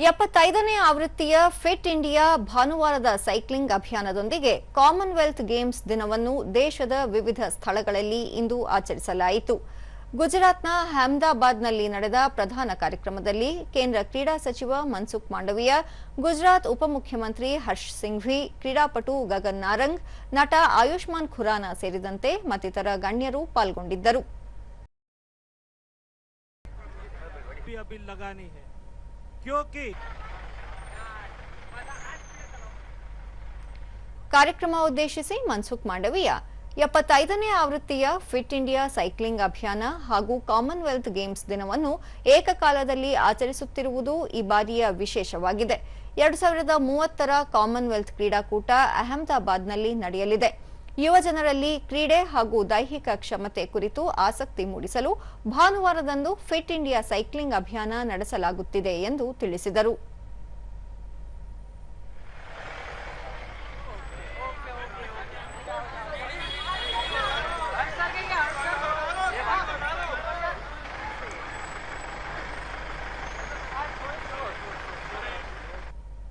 75ನೇ ಆವೃತ್ತಿಯ fit India ಭಾನುವಾರದ cycling ಅಭಿಯಾನದೊಂದಿಗೆ Commonwealth games ದಿನವನ್ನು ದೇಶದ ವಿವಿಧ ಸ್ಥಳಗಳಲ್ಲಿ ಇಂದು ಆಚರಿಸಲಾಯಿತು. ಗುಜರಾತ್ನ ಅಹಮದಾಬಾದ್ನಲ್ಲಿ ನಡೆದ ಪ್ರಧಾನ ಕಾರ್ಯಕ್ರಮದಲ್ಲಿ ಕೇಂದ್ರ ಕ್ರೀಡಾ ಸಚಿವ ಮನ್ಸುಖ್ ಮಾಂಡವಿಯಾ, ಗುಜರಾತ್ ಉಪಮುಖ್ಯಮಂತ್ರಿ ಹರ್ಷ್ ಸಿಂಘ್ವಿ, ಕ್ರೀಡಾಪಟು ಗಗನ್ ನಾರಂಗ್, ನಟ ಆಯುಷ್ಮಾನ್ ಖುರಾನಾ ಸೇರಿದಂತೆ ಮತ್ತಿತರ ಗಣ್ಯರು ಪಾಲ್ಗೊಂಡಿದ್ದರು. ಕಾರ್ಯಕ್ರಮ ಉದ್ದೇಶಿಸಿ ಮನ್ಸುಖ್ ಮಾಂಡವಿಯಾ 75ನೇ ಆವೃತ್ತಿಯ ಫಿಟ್ ಇಂಡಿಯಾ ಸೈಕ್ಲಿಂಗ್ ಅಭಿಯಾನ ಹಾಗೂ ಕಾಮನ್ವೆಲ್ತ್ ಗೇಮ್ಸ್ ದಿನವನ್ನು ಏಕಕಾಲದಲ್ಲಿ ಆಚರಿಸುತ್ತಿರುವುದು ಈ ಬಾರಿಯ ವಿಶೇಷವಾಗಿದೆ. 2030ರ ಕಾಮನ್ವೆಲ್ತ್ ಕ್ರೀಡಾಕೂಟ ಅಹಮದಾಬಾದ್ನಲ್ಲಿ ನಡೆಯಲಿದೆ. ಯುವಜನರಲ್ಲಿ ಕ್ರೀಡೆ ಹಾಗೂ ದೈಹಿಕ ಕ್ಷಮತೆ ಕುರಿತು ಆಸಕ್ತಿ ಮೂಡಿಸಲು ಭಾನುವಾರದಂದು ಫಿಟ್ ಇಂಡಿಯಾ ಸೈಕ್ಲಿಂಗ್ ಅಭಿಯಾನ ನಡೆಸಲಾಗುತ್ತಿದೆ ಎಂದು ತಿಳಿಸಿದರು.